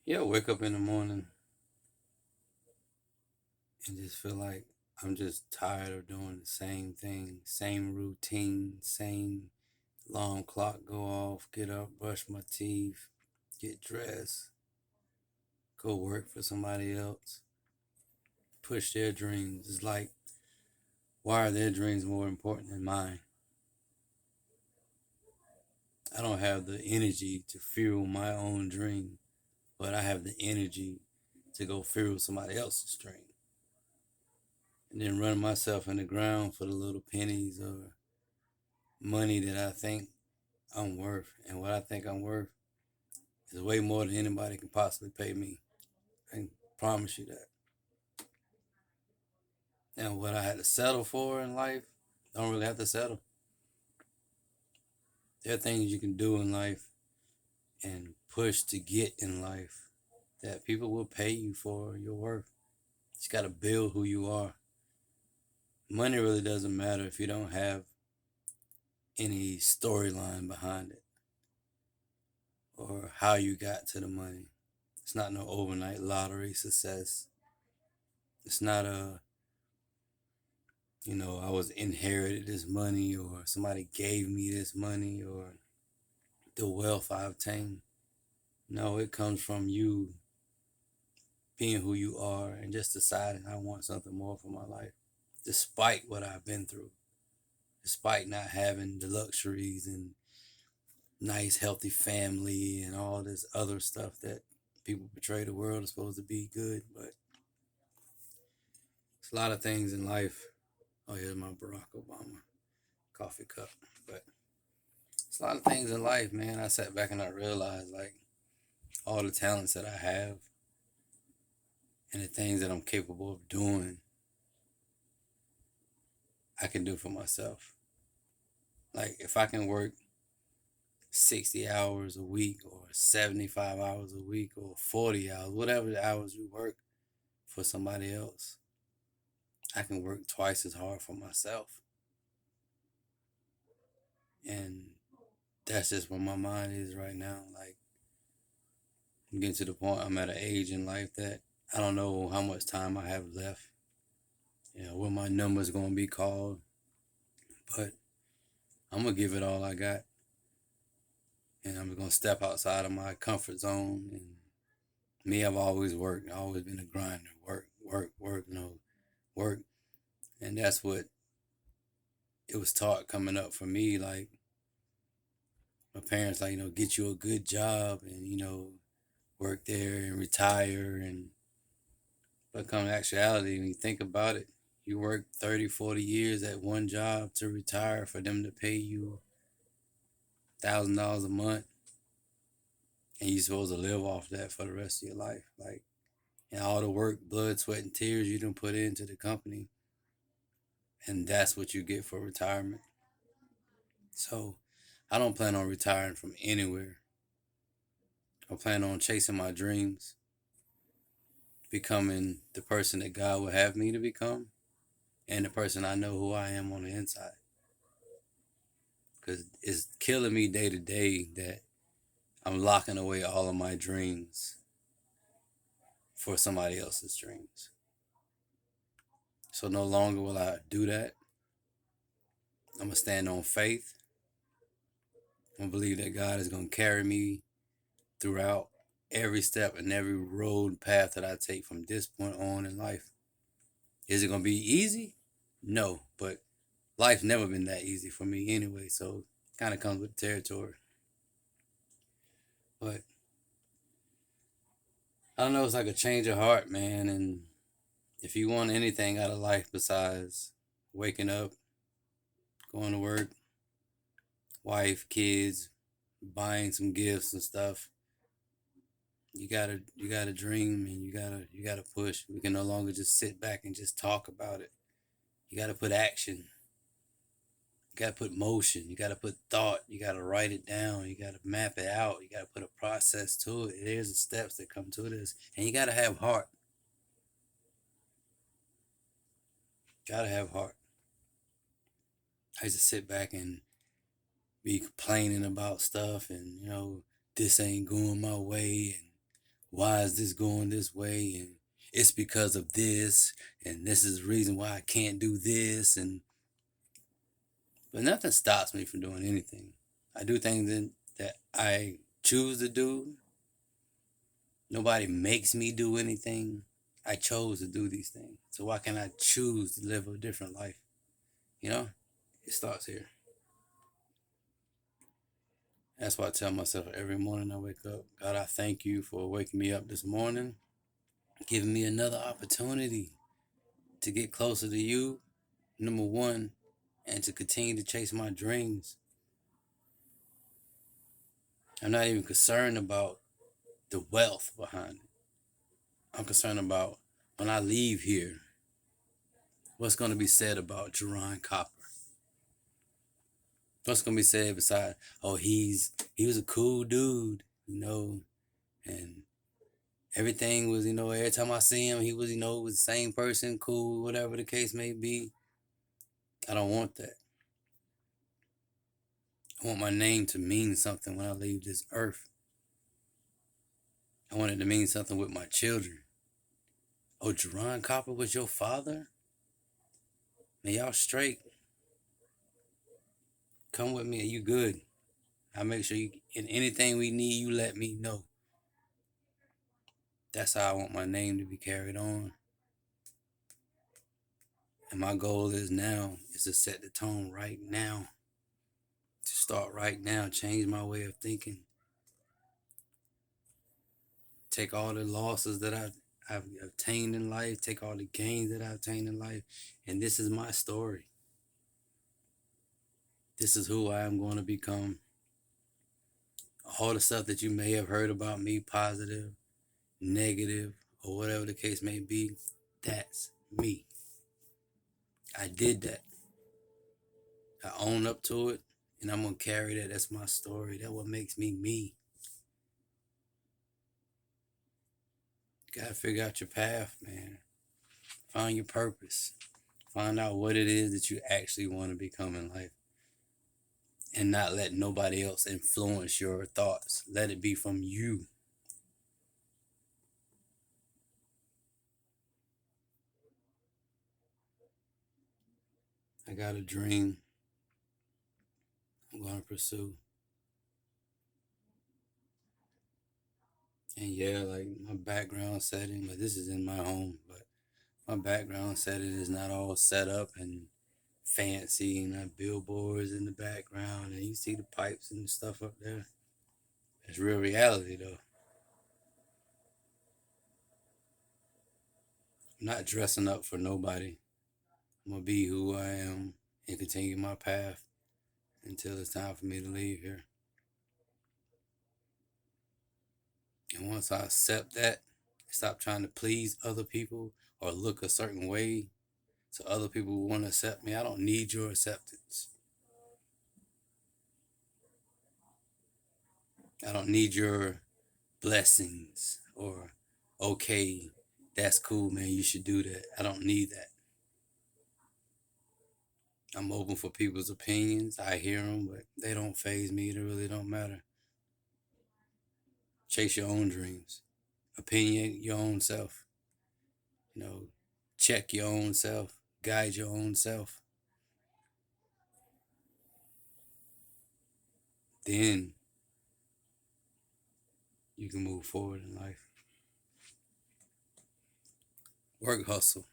Yeah, wake up in the morning and just feel like I'm just tired of doing the same thing, same routine, same alarm clock go off, get up, brush my teeth, get dressed, go work for somebody else, push their dreams. It's like, why are their dreams more important than mine? I don't have the energy to fuel my own dream, but I have the energy to go fuel somebody else's dream. And then run myself in the ground for the little pennies or money that I think I'm worth. And what I think I'm worth is way more than anybody can possibly pay me. I can promise you that. And what I had to settle for in life, don't really have to settle. There are things you can do in life and push to get in life that people will pay you for your worth. You just got to build who you are. Money really doesn't matter if you don't have any storyline behind it or how you got to the money. It's not no overnight lottery success. It's not I was inherited this money or somebody gave me this money or the wealth I've obtained. No, it comes from you being who you are and just deciding I want something more for my life, despite what I've been through, despite not having the luxuries and nice, healthy family and all this other stuff that people portray the world is supposed to be good. But it's a lot of things in life. Oh, here's my Barack Obama coffee cup. But it's a lot of things in life, man. I sat back and I realized like all the talents that I have and the things that I'm capable of doing, I can do for myself. Like if I can work 60 hours a week or 75 hours a week or 40 hours, whatever the hours you work for somebody else, I can work twice as hard for myself. And that's just where my mind is right now. Like I'm getting to the point I'm at an age in life that I don't know how much time I have left. When my number's gonna be called. But I'm gonna give it all I got. And I'm gonna step outside of my comfort zone. And me, I've always worked. I've always been a grinder. Work, work, work, work. And that's what it was taught coming up for me. Like my parents, like, get you a good job and, work there and retire. But come to actuality, when you think about it, you work 30, 40 years at one job to retire for them to pay you $1,000 a month. And you're supposed to live off that for the rest of your life. Like, and all the work, blood, sweat, and tears you done put into the company. And that's what you get for retirement. So I don't plan on retiring from anywhere. I plan on chasing my dreams, becoming the person that God would have me to become, and the person I know who I am on the inside. Because it's killing me day to day that I'm locking away all of my dreams for somebody else's dreams. So no longer will I do that. I'm going to stand on faith. I'm going to believe that God is going to carry me throughout every step and every road path that I take from this point on in life. Is it going to be easy? No, but life's never been that easy for me anyway, so it kind of comes with the territory. But I don't know, it's like a change of heart, man. And if you want anything out of life besides waking up, going to work, wife, kids, buying some gifts and stuff, you gotta dream and you gotta push. We can no longer just sit back and just talk about it. You gotta put action. You gotta put motion. You gotta put thought. You gotta write it down. You gotta map it out. You gotta put a process to it. There's the steps that come to this. And you gotta have heart. Gotta have heart. I used to sit back and be complaining about stuff and, this ain't going my way and why is this going this way? And it's because of this, and this is the reason why I can't do this. But nothing stops me from doing anything. I do things that I choose to do. Nobody makes me do anything. I chose to do these things. So why can't I choose to live a different life? You know, it starts here. That's why I tell myself every morning I wake up, God, I thank you for waking me up this morning, giving me another opportunity to get closer to you, number one, and to continue to chase my dreams. I'm not even concerned about the wealth behind it. I'm concerned about when I leave here, what's going to be said about Jerron Copper? What's going to be said besides, oh, he was a cool dude, and everything was, every time I see him, he was, was the same person, cool, whatever the case may be. I don't want that. I want my name to mean something when I leave this earth. I want it to mean something with my children. Oh, Jerron Copper was your father? Man, y'all straight. Come with me. You good. I'll make sure in anything we need, you let me know. That's how I want my name to be carried on. And my goal is to set the tone right now. To start right now, change my way of thinking. Take all the losses that I've obtained in life, take all the gains that I've obtained in life, and this is my story. This is who I am going to become. All the stuff that you may have heard about me, positive, negative, or whatever the case may be, that's me. I did that. I own up to it, and I'm going to carry that. That's my story. That's what makes me me. You got to figure out your path, man. Find your purpose. Find out what it is that you actually want to become in life. And not let nobody else influence your thoughts. Let it be from you. I got a dream I'm going to pursue. And yeah, like my background setting, but this is in my home, but my background setting is not all set up and fancy, and have billboards in the background, and you see the pipes and stuff up there. It's real reality though. I'm not dressing up for nobody. I'm gonna be who I am and continue my path until it's time for me to leave here. And once I accept that, stop trying to please other people or look a certain way so other people will want to accept me. I don't need your acceptance. I don't need your blessings or, okay, that's cool, man, you should do that. I don't need that. I'm open for people's opinions. I hear them, but they don't faze me. They really don't matter. Chase your own dreams. Opinion your own self. Check your own self. Guide your own self. Then you can move forward in life. Work hustle.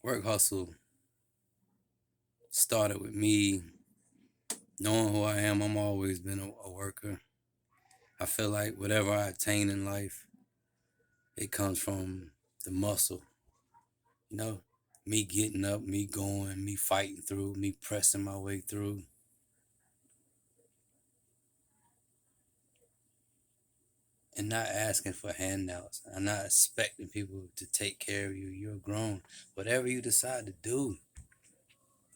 Work hustle started with me knowing who I am. I'm always been a worker. I feel like whatever I attain in life, it comes from the muscle. Me getting up, me going, me fighting through, me pressing my way through. And not asking for handouts. I'm not expecting people to take care of you. You're grown. Whatever you decide to do,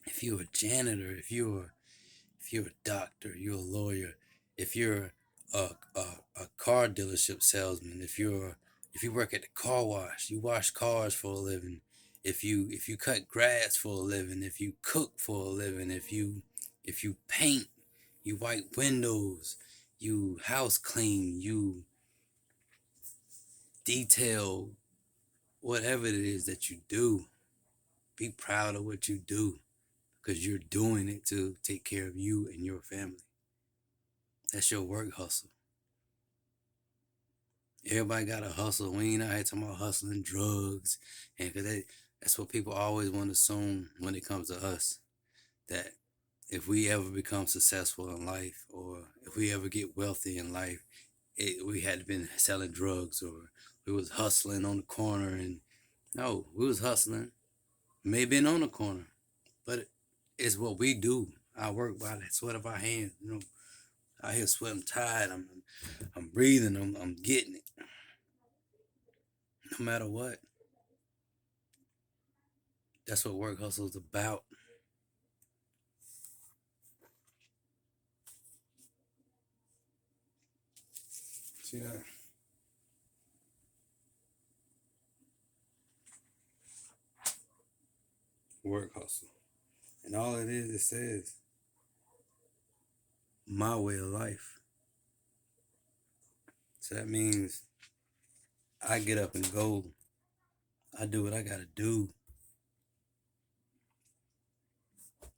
if you're a janitor, if you're a doctor, you're a lawyer, if you're a car dealership salesman, if you work at the car wash, you wash cars for a living, if you cut grass for a living, if you cook for a living, if you paint, you wipe windows, you house clean, you detail whatever it is that you do. Be proud of what you do because you're doing it to take care of you and your family. That's your work hustle. Everybody got a hustle. We ain't out here talking about hustling drugs, and cause that's what people always want to assume when it comes to us. That if we ever become successful in life, or if we ever get wealthy in life, we had been selling drugs, or we was hustling on the corner. And no, we was hustling, maybe been on the corner, but it's what we do. I work by the sweat of our hands. I hear sweat. I'm tired. I'm breathing. I'm getting it. No matter what. That's what work hustle is about. See that? Work hustle. And all it is, it says, my way of life. So that means I get up and go. I do what I gotta do.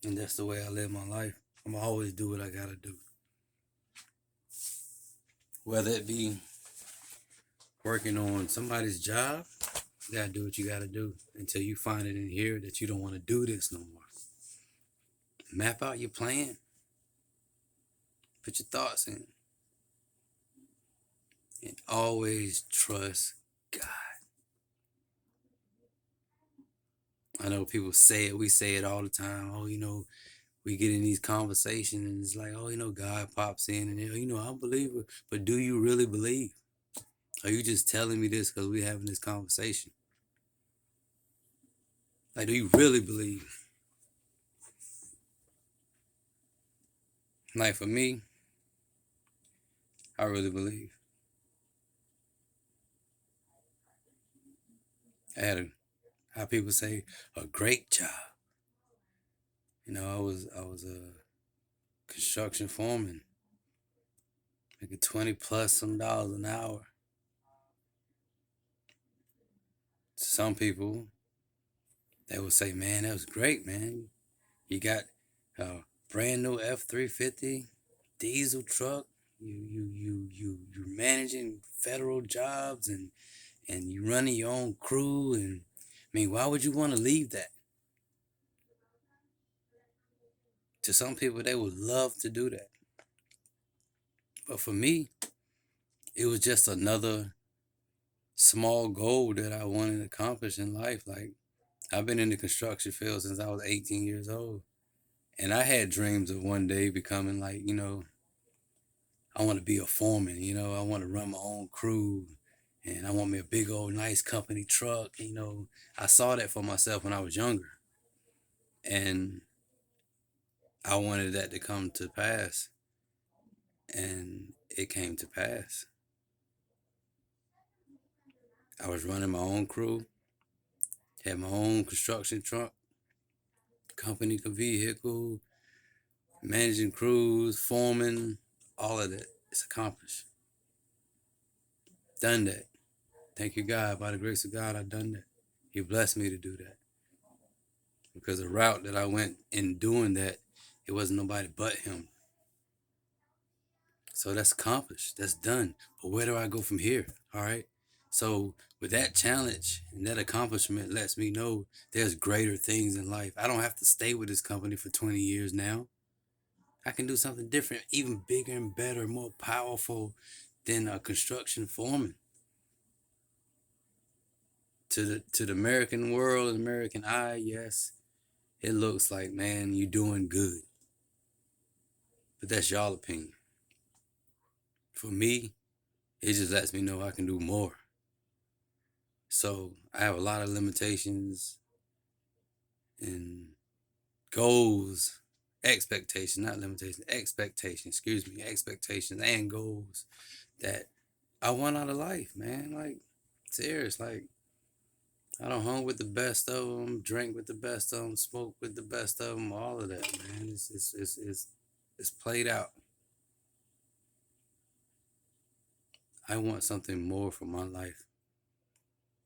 And that's the way I live my life. I'm always do what I gotta do. Whether it be working on somebody's job, you gotta do what you gotta do until you find it in here that you don't want to do this no more. Map out your plan. Put your thoughts in. And always trust God. I know people say it. We say it all the time. Oh, we get in these conversations and it's like, oh, God pops in and, I believe it. But do you really believe? Are you just telling me this because we're having this conversation? Like, do you really believe? Like, for me, I really believe. I had how people say, a great job. I was a construction foreman, making 20 plus some dollars an hour. Some people, they would say, man, that was great, man. You got a brand new F-350 diesel truck. You're managing federal jobs and you running your own crew. And I mean, why would you want to leave that? To some people, they would love to do that. But for me, it was just another small goal that I wanted to accomplish in life. Like, I've been in the construction field since I was 18 years old. And I had dreams of one day becoming like, I want to be a foreman, I want to run my own crew, and I want me a big old nice company truck. I saw that for myself when I was younger. And I wanted that to come to pass. And it came to pass. I was running my own crew, had my own construction truck, company vehicle, managing crews, foreman, all of that. It's accomplished. Done that. Thank you, God. By the grace of God, I've done that. He blessed me to do that. Because the route that I went in doing that, it wasn't nobody but him. So that's accomplished. That's done. But where do I go from here? All right. So with that challenge and that accomplishment lets me know there's greater things in life. I don't have to stay with this company for 20 years now. I can do something different, even bigger and better, more powerful than a construction foreman. To the American world, American eye, yes, it looks like, man, you're doing good. But that's y'all opinion. For me, it just lets me know I can do more. So I have a lot of limitations and goals, expectations, not limitations, expectations, expectations and goals that I want out of life, man. Like, serious, like, I don't hung with the best of them, drink with the best of them, smoke with the best of them, all of that, man. It's played out. I want something more for my life,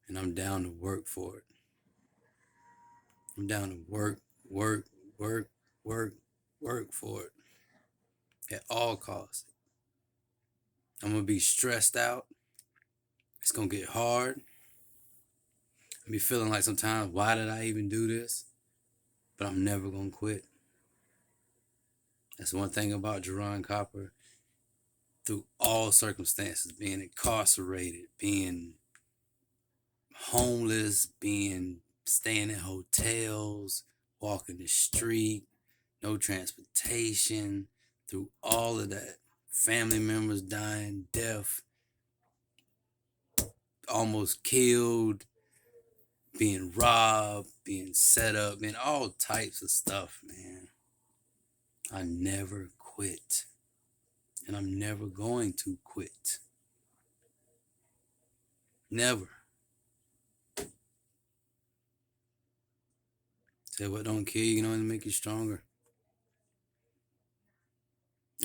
and I'm down to work for it. I'm down to work, work, work, work, work for it at all costs. I'm gonna be stressed out. It's gonna get hard. I'll be feeling like sometimes, why did I even do this? But I'm never gonna quit. That's one thing about Jerron Copper. Through all circumstances, being incarcerated, being homeless, staying in hotels, walking the street, no transportation, through all of that, family members dying, death, almost killed, being robbed, being set up, and all types of stuff, man. I never quit, and I'm never going to quit. Never. Say what don't kill you can only make you stronger.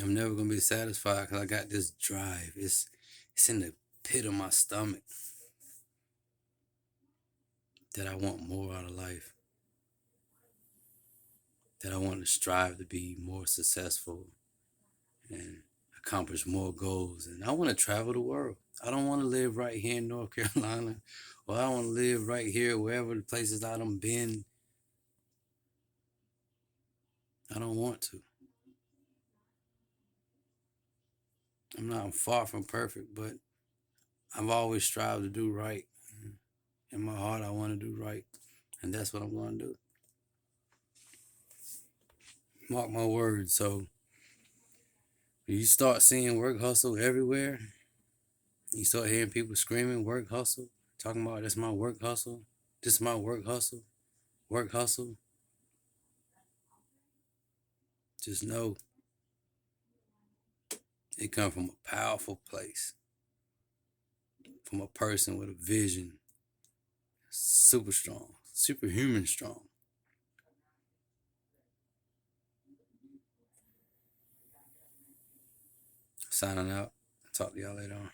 I'm never gonna be satisfied because I got this drive. It's in the pit of my stomach that I want more out of life. That I want to strive to be more successful and accomplish more goals. And I want to travel the world. I don't want to live right here in North Carolina, or I want to live right here wherever the places I done been. I don't want to. I'm far from perfect, but I've always strived to do right. In my heart, I want to do right, and that's what I'm going to do. Mark my words. So when you start seeing work hustle everywhere, you start hearing people screaming work hustle, talking about that's my work hustle, this is my work hustle, work hustle. Just know it comes from a powerful place, from a person with a vision, super strong, superhuman strong. Signing out. Talk to y'all later on.